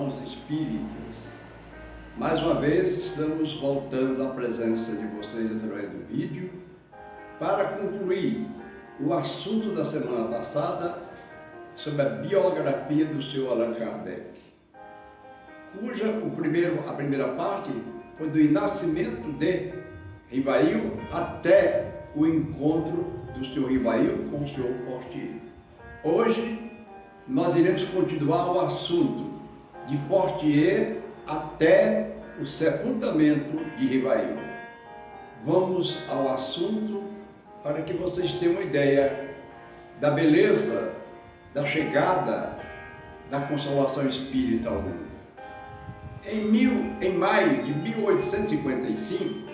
irmãos espíritas. Mais uma vez estamos voltando à presença de vocês através do vídeo para concluir o assunto da semana passada sobre a biografia do Sr. Allan Kardec, cuja a primeira parte foi do nascimento de Rivail até o encontro do Sr. Rivail com o Sr. Fortier. Hoje nós iremos continuar o assunto de Fortier até o sepultamento de Rivail. Vamos ao assunto para que vocês tenham uma ideia da beleza da chegada da Consolação Espírita ao mundo. Em maio de 1855,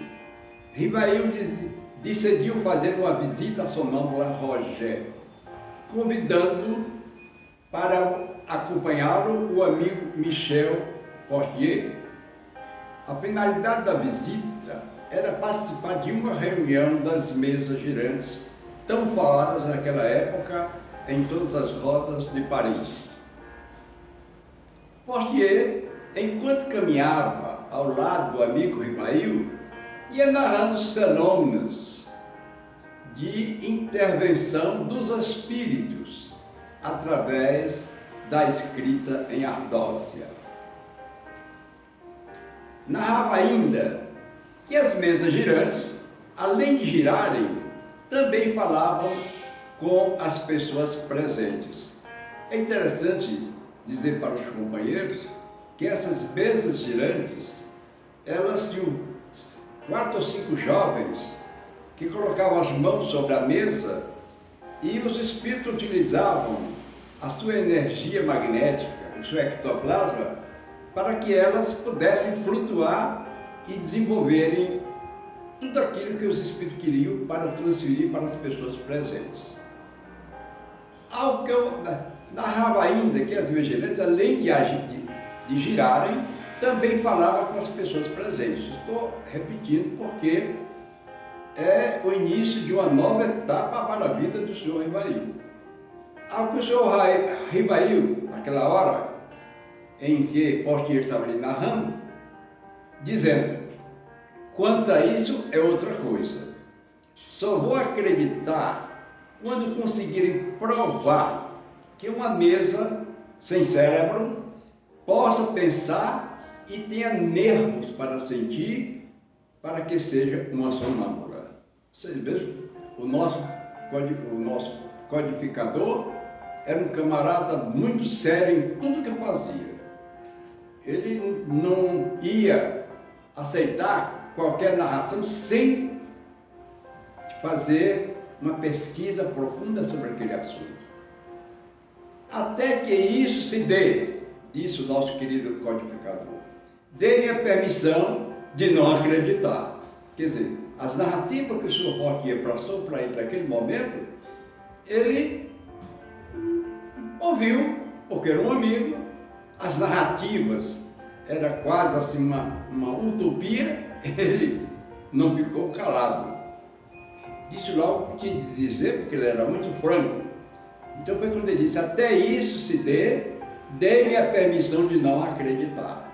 Rivail decidiu fazer uma visita à sonâmbula Roger, convidando para acompanhá-lo o amigo Michel Fortier. A finalidade da visita era participar de uma reunião das mesas girantes, tão faladas naquela época em todas as rodas de Paris. Fortier, enquanto caminhava ao lado do amigo Rivail, ia narrando os fenômenos de intervenção dos espíritos através da escrita em ardósia. Narrava ainda que as mesas girantes, além de girarem, também falavam com as pessoas presentes. É interessante dizer para os companheiros que essas mesas girantes, elas tinham 4 ou 5 jovens que colocavam as mãos sobre a mesa e os espíritos utilizavam a sua energia magnética, o seu ectoplasma, para que elas pudessem flutuar e desenvolverem tudo aquilo que os espíritos queriam para transferir para as pessoas presentes. Algo que eu narrava ainda que as mesas girantes, além de girarem, também falava com as pessoas presentes. Estou repetindo porque é o início de uma nova etapa para a vida do Sr. Rivail. Algo que o Sr. Rivail, naquela hora em que Fortier estava ali narrando, dizendo: quanto a isso é outra coisa. Só vou acreditar quando conseguirem provar que uma mesa sem cérebro possa pensar e tenha nervos para sentir, para que seja uma sonâmbula. Vocês vejam, o nosso codificador era um camarada muito sério em tudo que fazia. Ele não ia aceitar qualquer narração sem fazer uma pesquisa profunda sobre aquele assunto. Até que isso se dê, disse o nosso querido codificador, dê-me a permissão de não acreditar. Quer dizer, as narrativas que o Sr. Fortier passou para ele naquele momento, ele ouviu, porque era um amigo. As narrativas era quase assim uma utopia, ele não ficou calado. Disse logo o que tinha de dizer, porque ele era muito franco. Então foi quando ele disse: até isso se dê-me a permissão de não acreditar.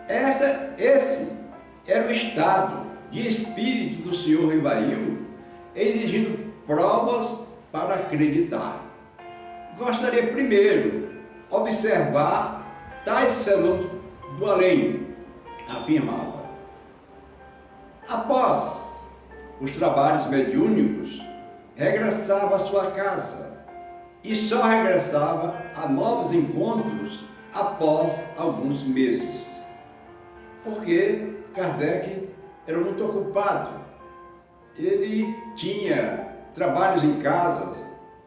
Esse era o estado de espírito do Sr. Rivail, exigindo provas para acreditar. Gostaria primeiro observar tais fenômenos do além, afirmava. Após os trabalhos mediúnicos, regressava à sua casa e só regressava a novos encontros após alguns meses, porque Kardec era muito ocupado. Ele tinha trabalhos em casa,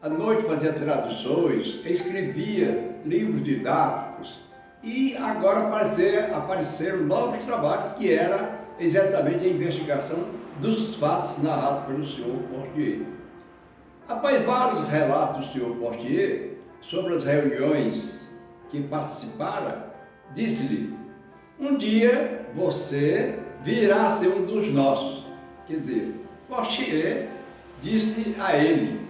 à noite fazia traduções, escrevia livros didáticos e agora apareceram novos trabalhos que era exatamente a investigação dos fatos narrados pelo Sr. Fortier. Após vários relatos do Sr. Fortier sobre as reuniões que participara, disse-lhe: um dia você virá a ser um dos nossos. Quer dizer, Fortier disse a ele: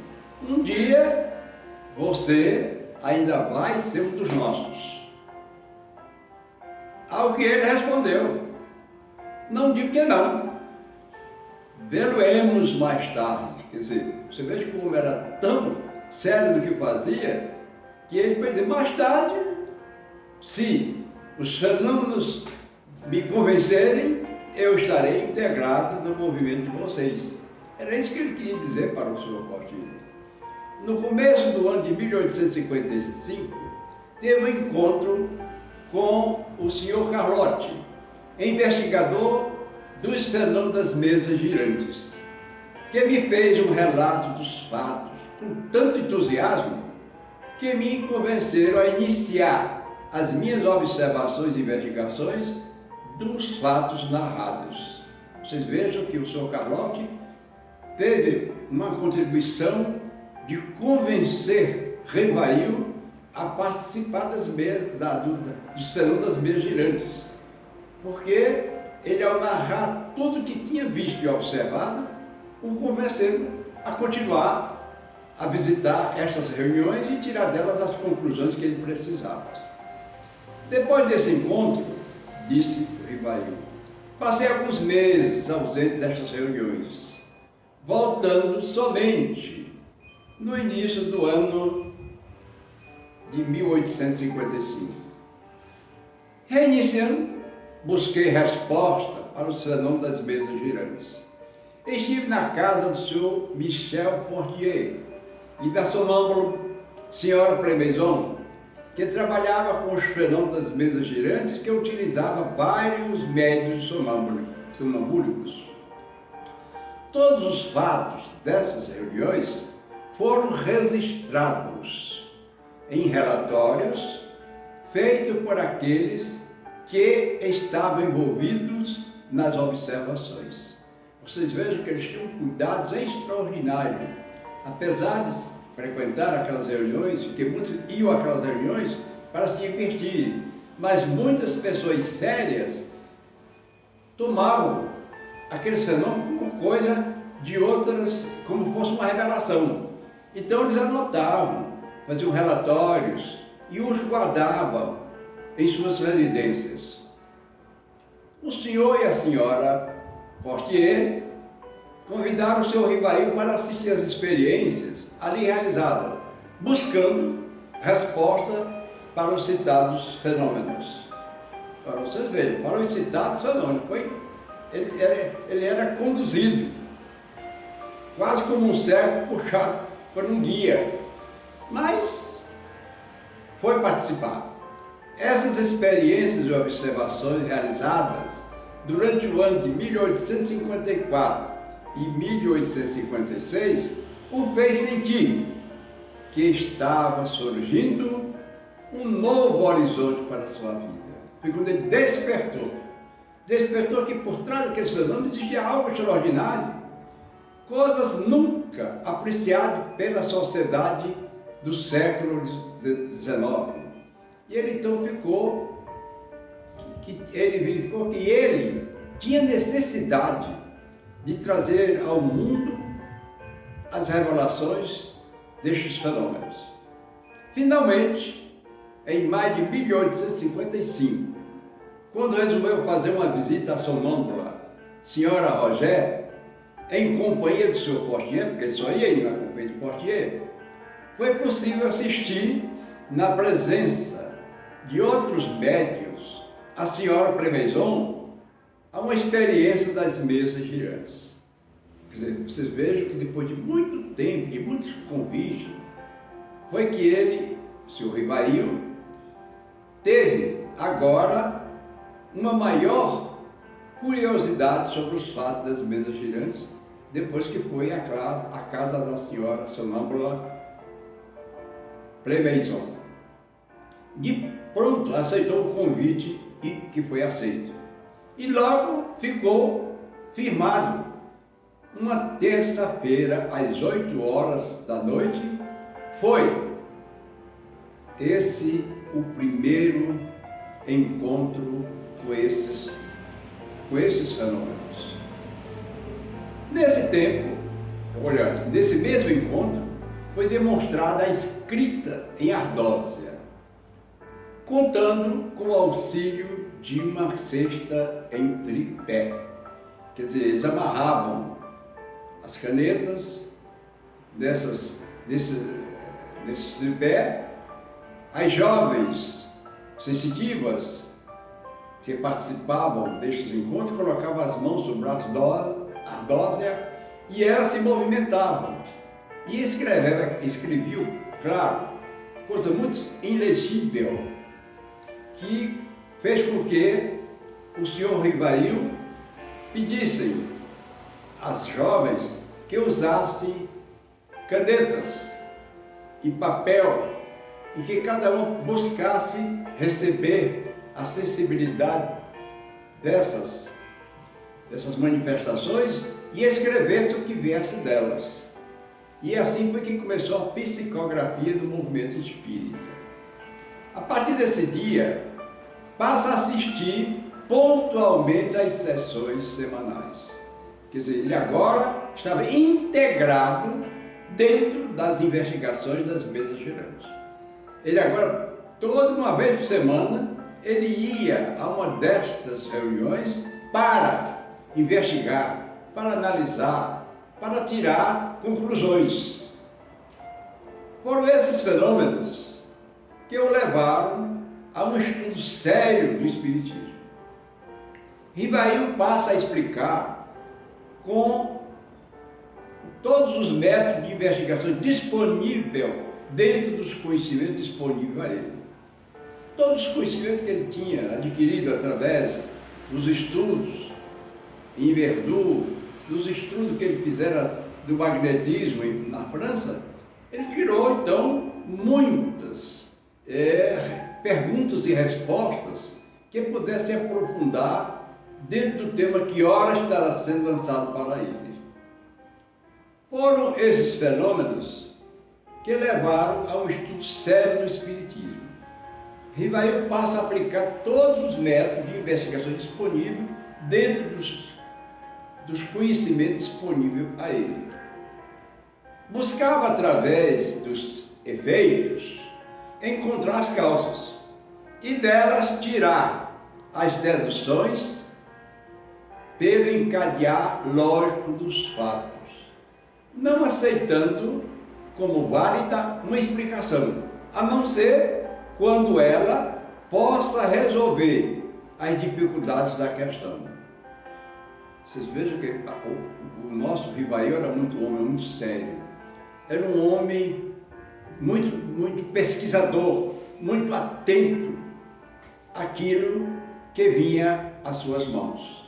um dia você ainda vai ser um dos nossos. Ao que ele respondeu: não digo que não. Vê-lo-emos mais tarde. Quer dizer, você veja como era tão sério no que fazia, que ele vai dizer: mais tarde, se os fenômenos me convencerem, eu estarei integrado no movimento de vocês. Era isso que ele queria dizer para o Sr. Fortier. No começo do ano de 1855, teve um encontro com o Sr. Carlotti, investigador dos fenômenos das mesas girantes, que me fez um relato dos fatos com tanto entusiasmo que me convenceram a iniciar as minhas observações e investigações dos fatos narrados. Vocês vejam que o Sr. Carlotti teve uma contribuição de convencer Rivail a participar das mesas, dos fenômenos das mesas girantes, porque ele, ao narrar tudo que tinha visto e observado, o convenceu a continuar a visitar estas reuniões e tirar delas as conclusões que ele precisava. Depois desse encontro, disse Rivail, passei alguns meses ausente destas reuniões, voltando somente no início do ano de 1855. Reiniciando, busquei resposta para os fenômenos das mesas girantes. Estive na casa do Sr. Michel Fortier e da sonâmbula Senhora Premeison, que trabalhava com os fenômenos das mesas girantes, que utilizava vários médios sonambúlicos. Todos os fatos dessas reuniões foram registrados em relatórios feitos por aqueles que estavam envolvidos nas observações. Vocês vejam que eles tinham cuidados extraordinários. Apesar de frequentar aquelas reuniões, porque muitos iam àquelas reuniões para se divertirem, mas muitas pessoas sérias tomavam aqueles fenômenos como coisa de outras, como fosse uma revelação. Então eles anotavam, faziam relatórios e os guardavam em suas residências. O senhor e a senhora Fortier convidaram o Sr. Rivail para assistir às experiências ali realizadas, buscando resposta para os citados fenômenos. Para vocês verem, para os citados fenômenos, ele era conduzido, quase como um cego puxado por um guia, mas foi participar. Essas experiências e observações realizadas durante o ano de 1854 e 1856 o fez sentir que estava surgindo um novo horizonte para a sua vida. Foi quando ele despertou que por trás daqueles fenômenos existia algo extraordinário, coisas nunca apreciadas pela sociedade do século XIX. E ele então verificou que ele tinha necessidade de trazer ao mundo as revelações destes fenômenos. Finalmente, em maio de 1855, quando resolveu fazer uma visita à sonâmbula Senhora Roger, em companhia do Sr. Fortier, porque ele só ia ir na companhia de Fortier, foi possível assistir, na presença de outros médios, a senhora Premeison, a uma experiência das mesas girantes. Quer dizer, vocês vejam que depois de muito tempo, de muitos convites, foi que ele, o Sr. Rivail, teve agora uma maior curiosidade sobre os fatos das mesas girantes, depois que foi à casa da senhora sonâmbula Premeison. De pronto aceitou o convite e que foi aceito. E logo ficou firmado. Uma terça-feira, às 8 horas da noite, foi esse o primeiro encontro com esses fenômenos. Nesse tempo, olha, nesse mesmo encontro, foi demonstrada a escrita em ardósia. contando com o auxílio de uma cesta em tripé. Quer dizer, eles amarravam as canetas nesses tripé. As jovens sensitivas que participavam destes encontros colocavam as mãos sobre a ardósia e elas se movimentavam. E escreviam, claro, coisa muito ilegível, que fez com que o senhor Rivail pedissem às jovens que usassem canetas e papel e que cada um buscasse receber a sensibilidade dessas manifestações e escrevesse o que viesse delas. E assim foi que começou a psicografia do movimento espírita. A partir desse dia, passa a assistir pontualmente às sessões semanais. Quer dizer, ele agora estava integrado dentro das investigações das mesas girantes. Ele agora, toda uma vez por semana, ele ia a uma destas reuniões para investigar, para analisar, para tirar conclusões. Foram esses fenômenos que o levaram a um estudo sério do Espiritismo. Rivail passa a explicar com todos os métodos de investigação disponíveis dentro dos conhecimentos disponíveis a ele. Todos os conhecimentos que ele tinha adquirido através dos estudos em Verdun, dos estudos que ele fizera do magnetismo na França, ele tirou então muitas perguntas e respostas que pudessem aprofundar dentro do tema que ora estará sendo lançado para ele. Foram esses fenômenos que levaram a um estudo sério do Espiritismo. Rivail passa a aplicar todos os métodos de investigação disponíveis dentro dos conhecimentos disponíveis a ele. Buscava, através dos efeitos, encontrar as causas e delas tirar as deduções pelo encadear lógico dos fatos, não aceitando como válida uma explicação, a não ser quando ela possa resolver as dificuldades da questão. Vocês vejam que o nosso Rivail era muito sério. Era um homem muito pesquisador, muito atento àquilo que vinha às suas mãos.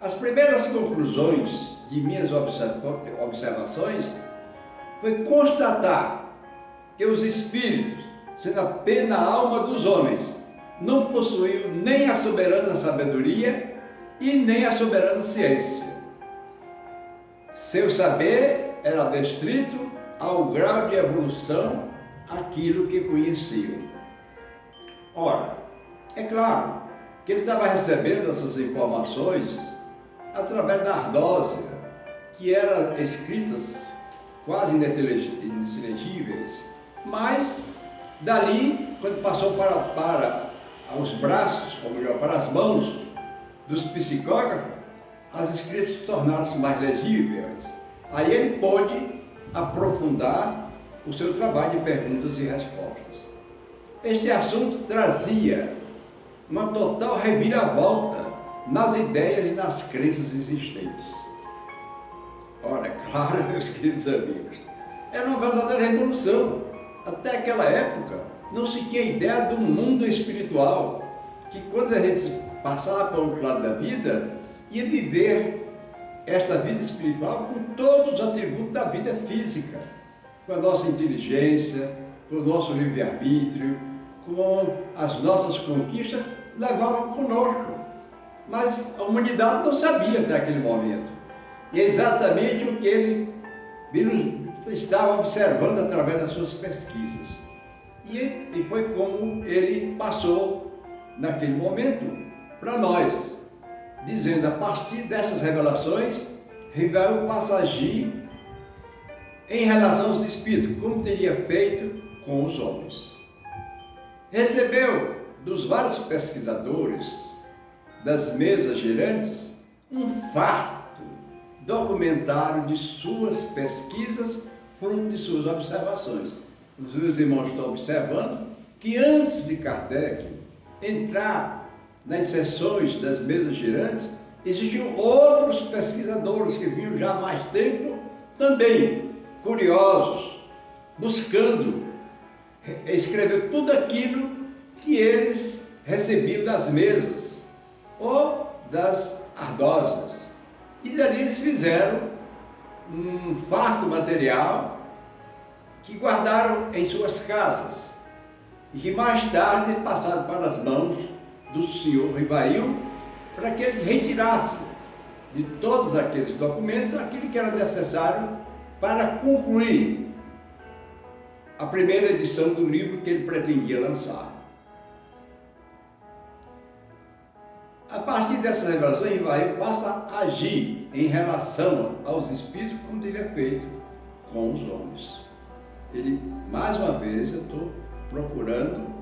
As primeiras conclusões de minhas observações foi constatar que os espíritos, sendo apenas a alma dos homens, não possuíam nem a soberana sabedoria e nem a soberana ciência. Seu saber era restrito ao grau de evolução aquilo que conheciam. Ora, é claro que ele estava recebendo essas informações através da ardósia, que eram escritas quase ininteligíveis, mas dali, quando passou para os braços, ou melhor, para as mãos dos psicógrafos, as escritas tornaram-se mais legíveis. Aí ele pôde aprofundar o seu trabalho de perguntas e respostas. Este assunto trazia uma total reviravolta nas ideias e nas crenças existentes. Ora, claro, meus queridos amigos, era uma verdadeira revolução. Até aquela época, não se tinha ideia do mundo espiritual, que quando a gente passava para o outro lado da vida, ia viver esta vida espiritual com todos os atributos da vida física, com a nossa inteligência, com o nosso livre-arbítrio, com as nossas conquistas, levava conosco. Mas a humanidade não sabia até aquele momento. E é exatamente o que ele estava observando através das suas pesquisas. E foi como ele passou, naquele momento, para nós, dizendo, a partir dessas revelações, Rivail passa a agir em relação aos espíritos, como teria feito com os homens. Recebeu dos vários pesquisadores das mesas girantes um farto documentário de suas pesquisas, fruto de suas observações. Os meus irmãos estão observando que antes de Kardec entrar nas sessões das mesas girantes, existiam outros pesquisadores que vinham já há mais tempo, também curiosos, buscando escrever tudo aquilo que eles recebiam das mesas ou das ardosas. E dali eles fizeram um farto material que guardaram em suas casas e que mais tarde passaram para as mãos do senhor Rivail para que ele retirasse de todos aqueles documentos aquilo que era necessário para concluir a primeira edição do livro que ele pretendia lançar. A partir dessas revelações, Rivail passa a agir em relação aos espíritos como teria feito com os homens. Ele, mais uma vez, eu estou procurando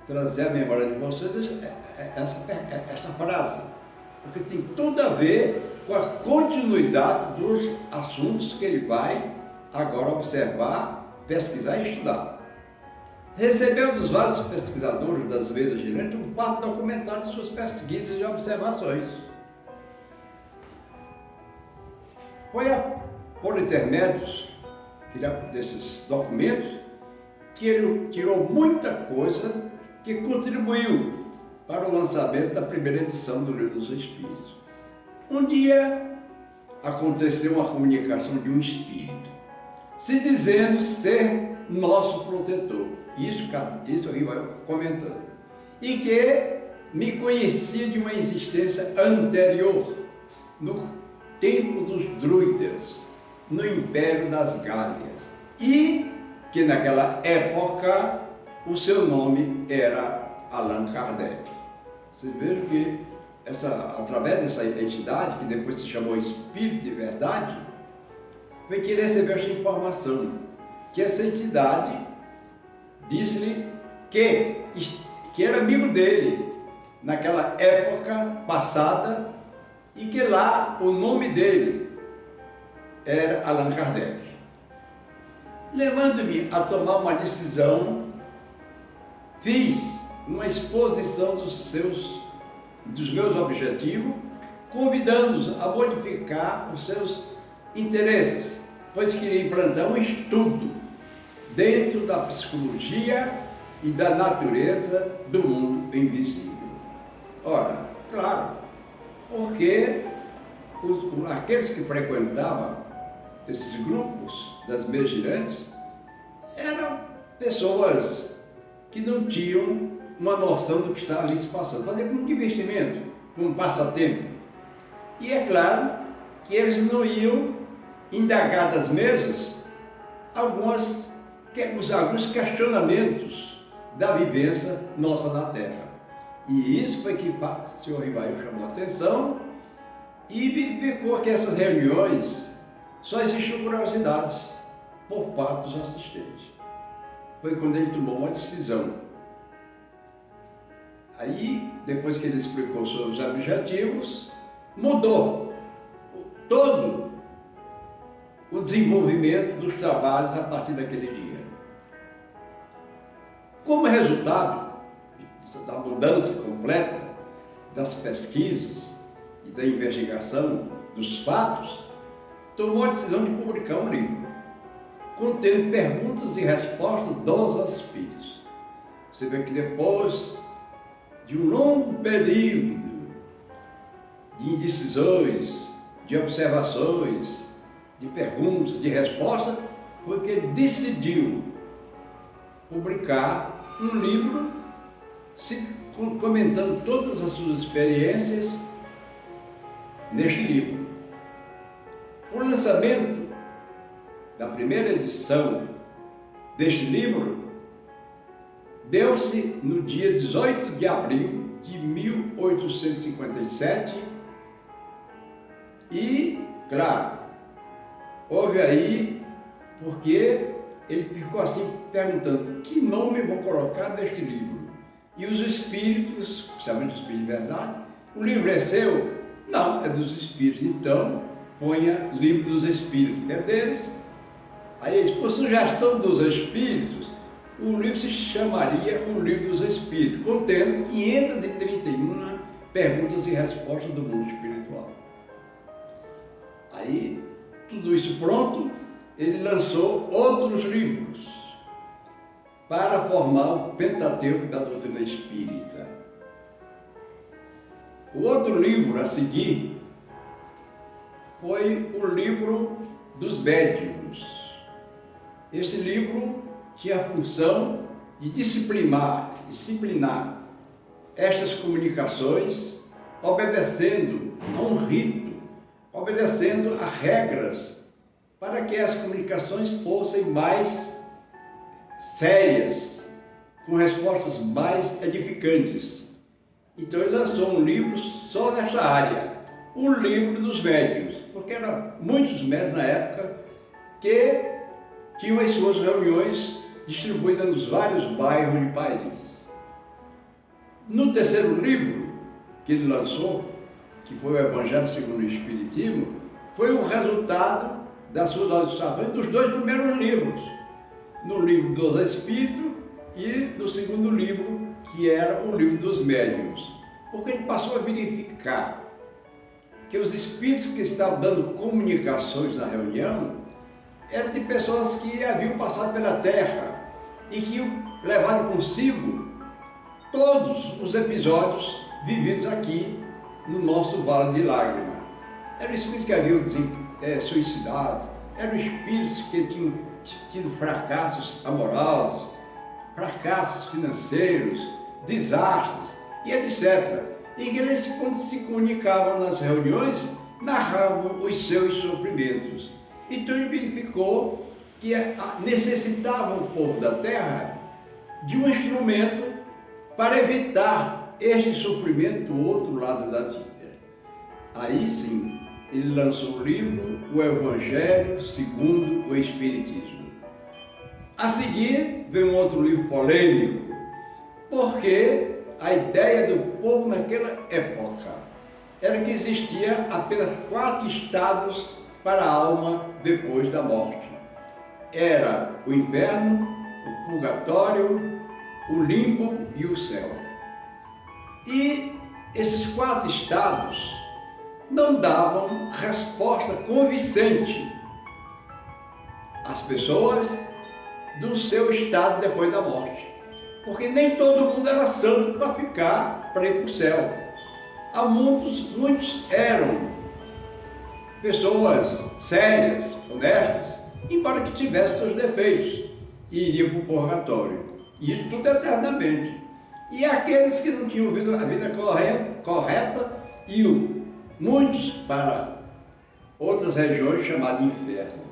trazer à memória de vocês essa frase, porque tem tudo a ver com a continuidade dos assuntos que ele vai agora observar, pesquisar e estudar. Recebeu dos vários pesquisadores das mesas girantes um fato documentado de suas pesquisas e observações. Foi por intermédios desses documentos que ele tirou muita coisa que contribuiu para o lançamento da primeira edição do Livro dos Espíritos. Um dia aconteceu uma comunicação de um espírito, se dizendo ser nosso protetor. Isso aí vai comentando. E que me conhecia de uma existência anterior, no tempo dos druidas, no Império das Gálias. E que naquela época o seu nome era Allan Kardec. Vocês vejam que através dessa entidade, que depois se chamou Espírito de Verdade, foi que ele recebeu essa informação, que essa entidade disse-lhe que era amigo dele naquela época passada e que lá o nome dele era Allan Kardec. Levando-me a tomar uma decisão, fiz uma exposição dos meus objetivos, convidando-os a modificar os seus interesses, pois queria implantar um estudo dentro da psicologia e da natureza do mundo invisível. Ora, claro, porque aqueles que frequentavam esses grupos das mesas girantes eram pessoas que não tinham uma noção do que estava ali se passando, fazia como um divertimento, como um passatempo. E é claro que eles não iam indagar das mesas alguns questionamentos da vivência nossa na Terra. E isso foi que o senhor Rivail chamou a atenção e verificou que essas reuniões só existiam curiosidades por parte dos assistentes. Foi quando ele tomou uma decisão. Aí, depois que ele explicou sobre os objetivos, mudou todo o desenvolvimento dos trabalhos a partir daquele dia. Como resultado da mudança completa das pesquisas e da investigação dos fatos, tomou a decisão de publicar um livro, contendo perguntas e respostas dos espíritos. Você vê que depois de um longo período de indecisões, de observações, de perguntas, de respostas, foi que ele decidiu publicar um livro comentando todas as suas experiências neste livro. O lançamento da primeira edição deste livro deu-se no dia 18 de abril de 1857 e, claro, houve aí, porque ele ficou assim perguntando, que nome eu vou colocar neste livro? E os espíritos, principalmente os espíritos de verdade, o livro é seu? Não, é dos espíritos. Então, ponha livro dos espíritos, que é deles. Aí, por sugestão dos espíritos, o livro se chamaria O Livro dos Espíritos, contendo 531 perguntas e respostas do mundo espiritual. Aí, tudo isso pronto, ele lançou outros livros para formar o Pentateuco da doutrina espírita. O outro livro a seguir foi o livro dos médiuns. Esse livro tinha a função de disciplinar estas comunicações, obedecendo a um rito, obedecendo a regras, para que as comunicações fossem mais sérias, com respostas mais edificantes. Então ele lançou um livro só nessa área, o livro dos médiuns, porque eram muitos médiuns na época que tinham as suas reuniões distribuídas nos vários bairros de Paris. No terceiro livro que ele lançou, que foi o Evangelho segundo o Espiritismo, foi o resultado das suas observações dos dois primeiros livros, no livro dos Espíritos e no segundo livro, que era o livro dos médiuns, porque ele passou a verificar que os espíritos que estavam dando comunicações na reunião eram de pessoas que haviam passado pela Terra e que levaram consigo todos os episódios vividos aqui no nosso Vale de Lágrimas. Eram espíritos que haviam suicidado, eram espíritos que tinham tido fracassos amorosos, fracassos financeiros, desastres e etc. E que eles, quando se comunicavam nas reuniões, narravam os seus sofrimentos. Então ele verificou que necessitava o povo da Terra de um instrumento para evitar este sofrimento do outro lado da vida. Aí sim, ele lançou o livro O Evangelho segundo o Espiritismo. A seguir, veio um outro livro polêmico, porque a ideia do povo naquela época era que existia apenas 4 estados para a alma depois da morte. Era o inferno, o purgatório, o limbo e o céu. E esses 4 estados não davam resposta convincente às pessoas do seu estado depois da morte. Porque nem todo mundo era santo para ir para o céu. Há muitos eram pessoas sérias, honestas, embora que tivessem seus defeitos, e iriam para o purgatório. E isso tudo eternamente. E aqueles que não tinham vivido a vida correta iam muitos para outras regiões chamadas inferno.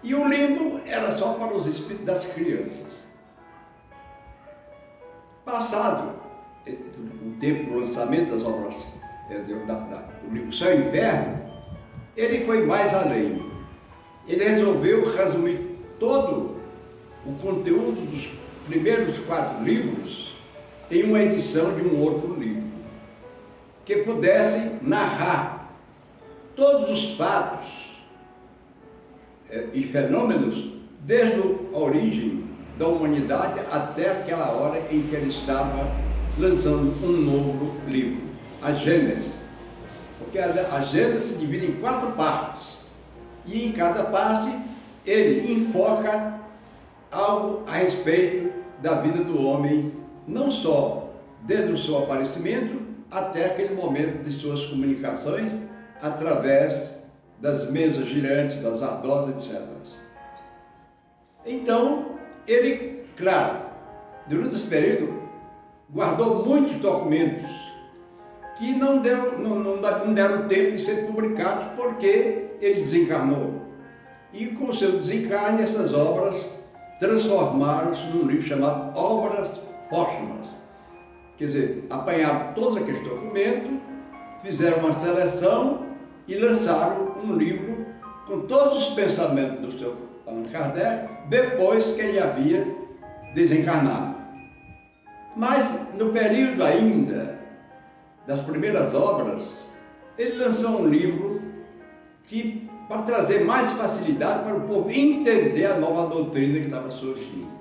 E o limbo era só para os espíritos das crianças. Passado o tempo do lançamento das obras do livro Céu e Inferno, ele foi mais além. Ele resolveu resumir todo o conteúdo dos primeiros 4 livros em uma edição de um outro livro, que pudesse narrar todos os fatos e fenômenos desde a origem da humanidade até aquela hora em que ele estava lançando um novo livro, a Gênese. Porque a Gênese se divide em 4 partes, e em cada parte ele enfoca algo a respeito da vida do homem, não só desde o seu aparecimento até aquele momento de suas comunicações através das mesas girantes, das ardosas, etc. Então, ele, claro, durante esse período, guardou muitos documentos que não deram tempo de ser publicados porque ele desencarnou. E com o seu desencarne, essas obras transformaram-se num livro chamado Obras Póstumas. Quer dizer, apanharam todos aqueles documentos, fizeram uma seleção e lançaram um livro com todos os pensamentos do seu Allan Kardec, depois que ele havia desencarnado. Mas no período ainda das primeiras obras, ele lançou um livro que, para trazer mais facilidade para o povo entender a nova doutrina que estava surgindo,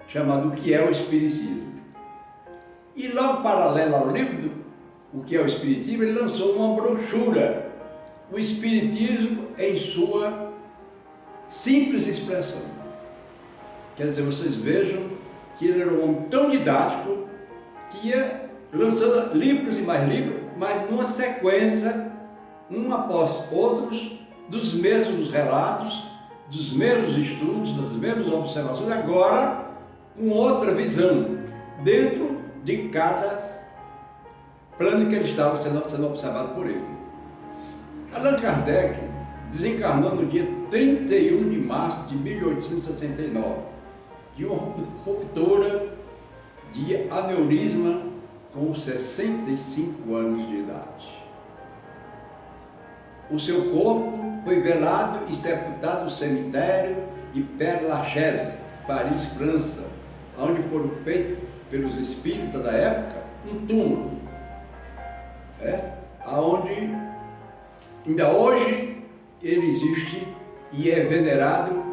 chamado O que é o Espiritismo. E logo paralelo ao livro O que é o Espiritismo, ele lançou uma brochura, O Espiritismo em sua simples expressão. Quer dizer, vocês vejam que ele era um homem tão didático que ia lançando livros e mais livros, mas numa sequência, um após outros, dos mesmos relatos, dos mesmos estudos, das mesmas observações, agora com outra visão, dentro de cada plano que ele estava sendo observado por ele. Allan Kardec desencarnou no dia 31 de março de 1869, de uma ruptura de aneurisma com 65 anos de idade. O seu corpo foi velado e sepultado no cemitério de Père Lachaise, Paris, França, onde foram feitos pelos espíritas da época um túmulo, aonde ainda hoje ele existe e é venerado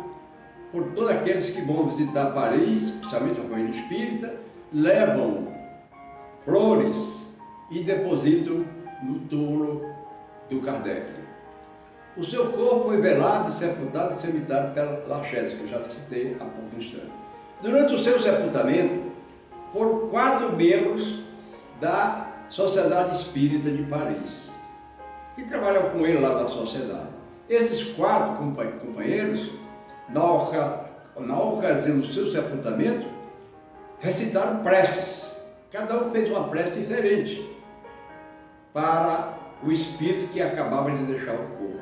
por todos aqueles que vão visitar Paris, principalmente a família espírita, levam flores e depositam no túmulo do Kardec. O seu corpo foi velado e sepultado no cemitério Père Lachaise, que eu já citei há pouco instante. Durante o seu sepultamento, foram 4 membros da Sociedade Espírita de Paris, que trabalham com ele lá na sociedade. Esses 4 companheiros, na ocasião do seu sepultamento, recitaram preces. Cada um fez uma prece diferente para o espírito que acabava de deixar o corpo.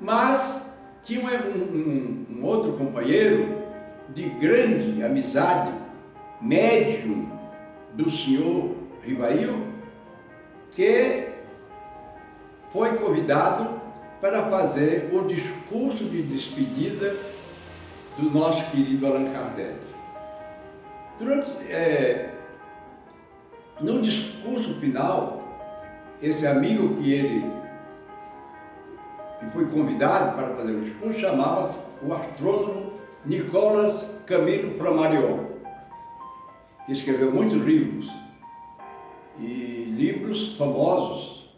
Mas tinha um outro companheiro de grande amizade, médium do senhor Rivail, que foi convidado para fazer o discurso de despedida do nosso querido Allan Kardec. No discurso final, esse amigo que foi convidado para fazer o discurso chamava-se o astrônomo Nicolas Camille Flammarion, que escreveu muitos livros, e livros famosos,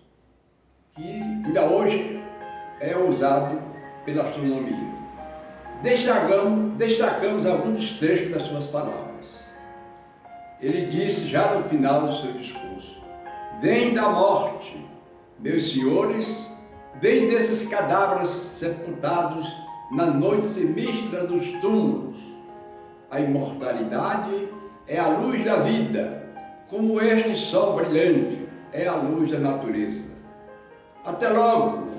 que ainda hoje é usado pela astronomia. Destacamos alguns trechos das suas palavras. Ele disse já no final do seu discurso: vem da morte, meus senhores, vem desses cadáveres sepultados na noite sinistra dos túmulos. A imortalidade é a luz da vida, como este sol brilhante é a luz da natureza. Até logo!